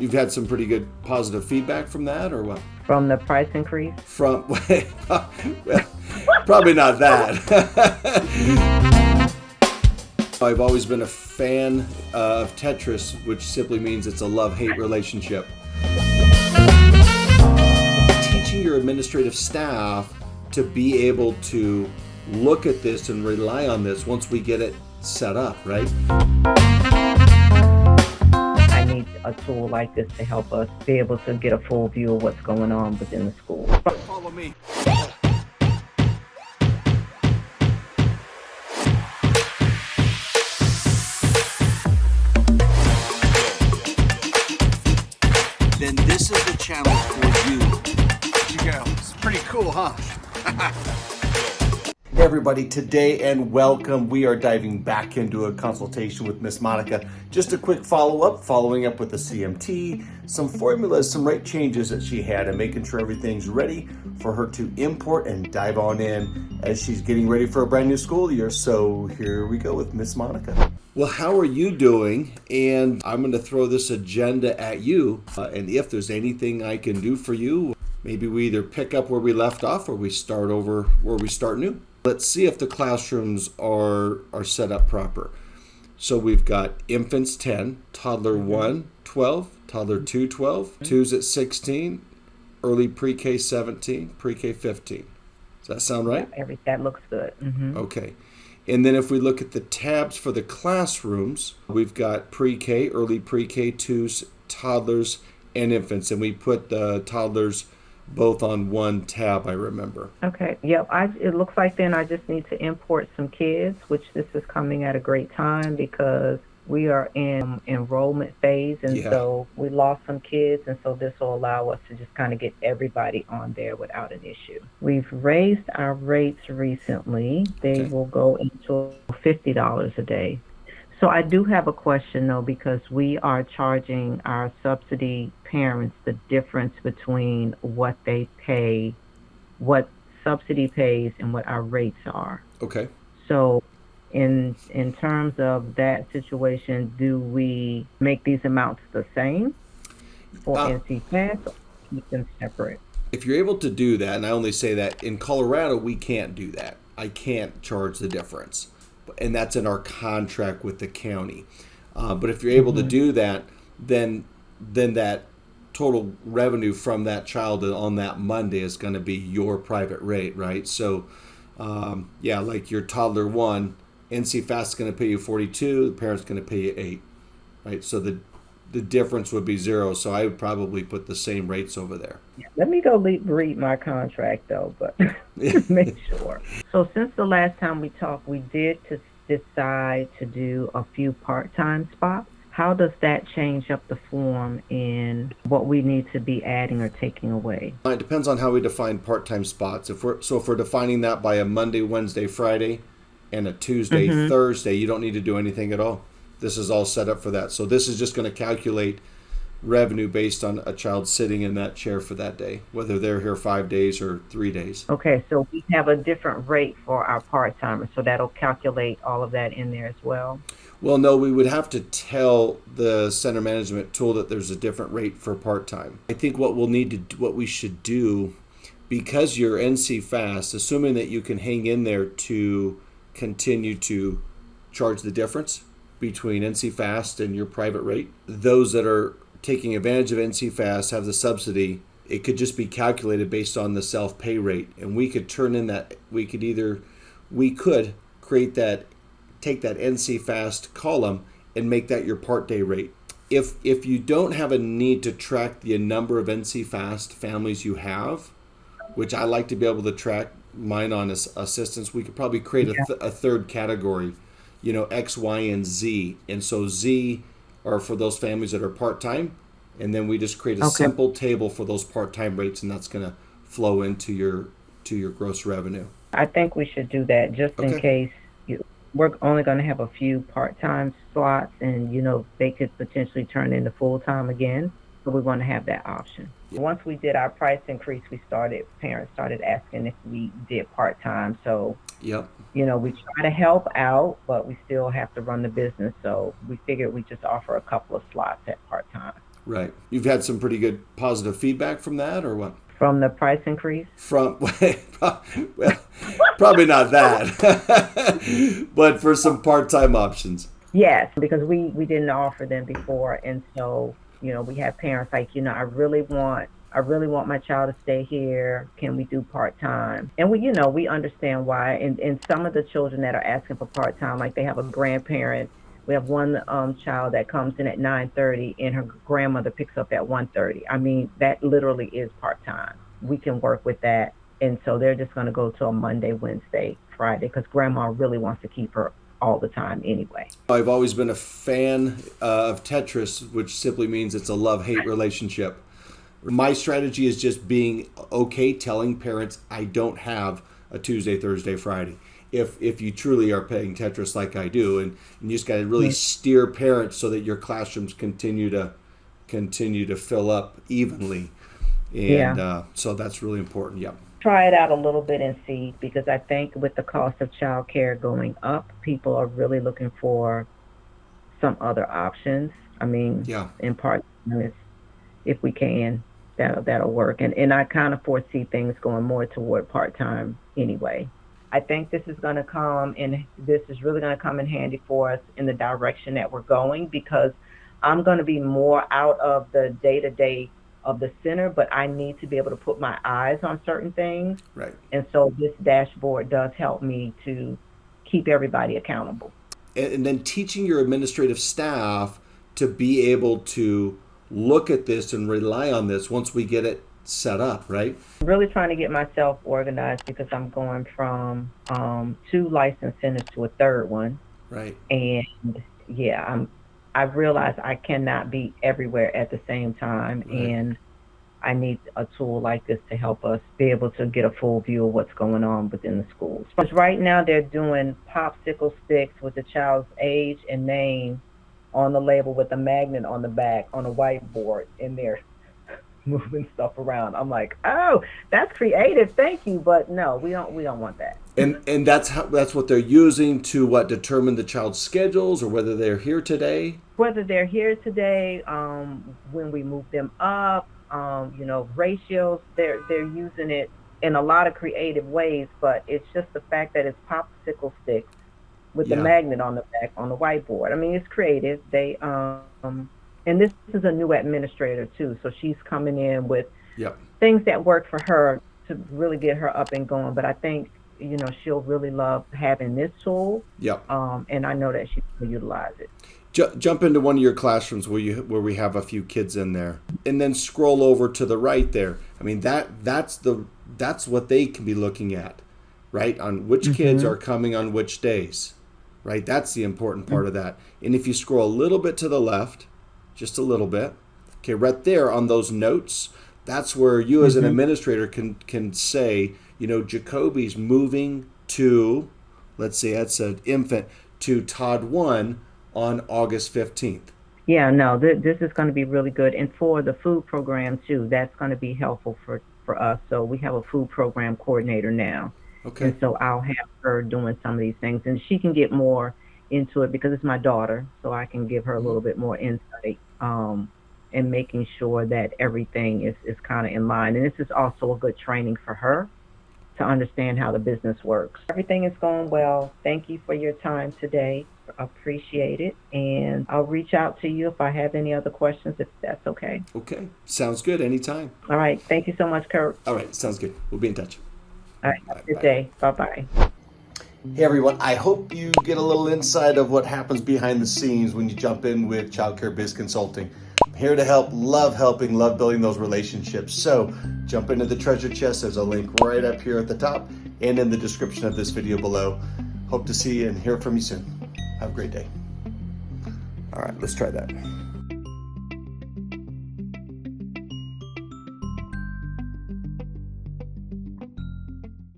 You've had some pretty good positive feedback from that, or what? From the price increase? From, well, probably not that. I've always been a fan of Tetris, which simply means it's a love-hate relationship. Teaching your administrative staff to be able to look at this and rely on this once we get it set up, right? I need a tool like this to help us be able to get a full view of what's going on within the school. Follow me. Then this is the channel for you. You go. It's pretty cool, huh? Hey everybody, today and welcome. We are diving back into a consultation with Miss Monica. Just a quick following up with the CMT, some formulas, some rate changes that she had, and making sure everything's ready for her to import and dive on in as she's getting ready for a brand new school year. So here we go with Miss Monica. Well, how are you doing? And I'm going to throw this agenda at you. And if there's anything I can do for you, maybe we either pick up where we left off or we start over where we start new. Let's see if the classrooms are set up proper. So we've got infants 10, toddler 1, 12, toddler 2, 12, 2's at 16, early pre-K 17, pre-K 15. Does that sound right? Yeah, that looks good. Mm-hmm. Okay. And then if we look at the tabs for the classrooms, we've got pre-K, early pre-K 2s, toddlers, and infants. And we put the toddlers both on one tab, I remember. Okay. Yep. It looks like then I just need to import some kids, which this is coming at a great time because we are in enrollment phase. And so we lost some kids. And so this will allow us to just kind of get everybody on there without an issue. We've raised our rates recently. They will go into $50 a day. So I do have a question, though, because we are charging our subsidy parents the difference between what they pay, what subsidy pays, and what our rates are. Okay. So in terms of that situation, do we make these amounts the same for NC-FAST or keep them separate? If you're able to do that, and I only say that in Colorado, we can't do that. I can't charge the difference. And that's in our contract with the county. But if you're able to do that, then that total revenue from that child on that Monday is going to be your private rate, right? So, like your toddler 1, NC-FAST is going to pay you 42, the parent's going to pay you 8, right? So the difference would be 0. So I would probably put the same rates over there. Let me go read my contract, though, but make sure. So since the last time we talked, we did decide to do a few part-time spots. How does that change up the form in what we need to be adding or taking away? It depends on how we define part-time spots. If we're defining that by a Monday, Wednesday, Friday, and a Tuesday, Thursday, you don't need to do anything at all. This is all set up for that. So this is just going to calculate revenue based on a child sitting in that chair for that day, whether they're here 5 days or 3 days. Okay, so we have a different rate for our part-timers, so that'll calculate all of that in there as well? Well, no, we would have to tell the center management tool that there's a different rate for part-time. I think what we should do, because you're NC-FAST, assuming that you can hang in there to continue to charge the difference between NC-FAST and your private rate, those that are taking advantage of NC-FAST have the subsidy. It could just be calculated based on the self-pay rate, and we could turn in that. We could create that, take that NC-FAST column and make that your part day rate. If you don't have a need to track the number of NC-FAST families you have, which I like to be able to track mine on assistance, we could probably create a third category, X, Y, and Z. And so Z are for those families that are part-time, and then we just create a simple table for those part-time rates, and that's going to flow into your gross revenue. I think we should do that just in case we're only going to have a few part-time slots, and they could potentially turn into full-time again. So we want to have that option. Once we did our price increase, parents started asking if we did part-time. So, we try to help out, but we still have to run the business. So we figured we just offer a couple of slots at part-time. Right. You've had some pretty good positive feedback from that, or what? From the price increase? From, well, probably not that, but for some part-time options. Yes, because we didn't offer them before, and so we have parents like, I really want my child to stay here. Can we do part time? And we understand why. And some of the children that are asking for part time, like they have a grandparent. We have one child that comes in at 9:30, and her grandmother picks up at 1:30. I mean, that literally is part time. We can work with that, and so they're just going to go to a Monday, Wednesday, Friday, because grandma really wants to keep her all the time anyway. I've always been a fan of Tetris, which simply means it's a love-hate relationship. My strategy is just being okay telling parents I don't have a Tuesday, Thursday, Friday. If you truly are playing Tetris like I do, and you just got to really steer parents so that your classrooms continue to fill up evenly, and so that's really important. Yeah. Try it out a little bit and see, because I think with the cost of childcare going up, people are really looking for some other options. I mean, in part, if we can, that'll work. And I kind of foresee things going more toward part-time anyway. I think this is really going to come in handy for us in the direction that we're going, because I'm going to be more out of the day-to-day of the center, but I need to be able to put my eyes on certain things. Right. And so this dashboard does help me to keep everybody accountable. And then teaching your administrative staff to be able to look at this and rely on this once we get it set up, right? Really trying to get myself organized, because I'm going from 2 licensed centers to a 3rd one. Right. And I've realized I cannot be everywhere at the same time, right. And I need a tool like this to help us be able to get a full view of what's going on within the schools. Because right now they're doing popsicle sticks with the child's age and name on the label with a magnet on the back on a whiteboard, and they're moving stuff around. I'm like, oh, that's creative, thank you, but no, we don't want that. And that's what they're using to determine the child's schedules, or whether they're here today. Whether they're here today, when we move them up, ratios. They're using it in a lot of creative ways, but it's just the fact that it's popsicle sticks with the magnet on the back on the whiteboard. I mean, it's creative. They and this is a new administrator too, so she's coming in with things that work for her to really get her up and going. But I think she'll really love having this tool. And I know that she will utilize it. Jump into one of your classrooms where we have a few kids in there, and then scroll over to the right there. I mean, that's what they can be looking at, right? On which kids are coming on which days, right? That's the important part of that. And if you scroll a little bit to the left, just a little bit, okay, right there on those notes, that's where you as an administrator can say, Jacoby's moving to, let's say that's an infant, to Todd 1 on August 15th. Yeah, no, this is going to be really good. And for the food program too, that's going to be helpful for us. So we have a food program coordinator now. Okay. And so I'll have her doing some of these things, and she can get more into it because it's my daughter, so I can give her a little bit more insight and making sure that everything is kind of in line. And this is also a good training for her to understand how the business works. Everything is going well. Thank you for your time today. Appreciate it. And I'll reach out to you if I have any other questions, if that's okay. Okay. Sounds good. Anytime. All right. Thank you so much, Kirk. All right. Sounds good. We'll be in touch. All right. Have a good day. Bye-bye. Hey everyone, I hope you get a little insight of what happens behind the scenes when you jump in with Child Care Biz Consulting. I'm here to help, love helping, love building those relationships. So jump into the treasure chest. There's a link right up here at the top and in the description of this video below. Hope to see and hear from you soon. Have a great day. All right, let's try that.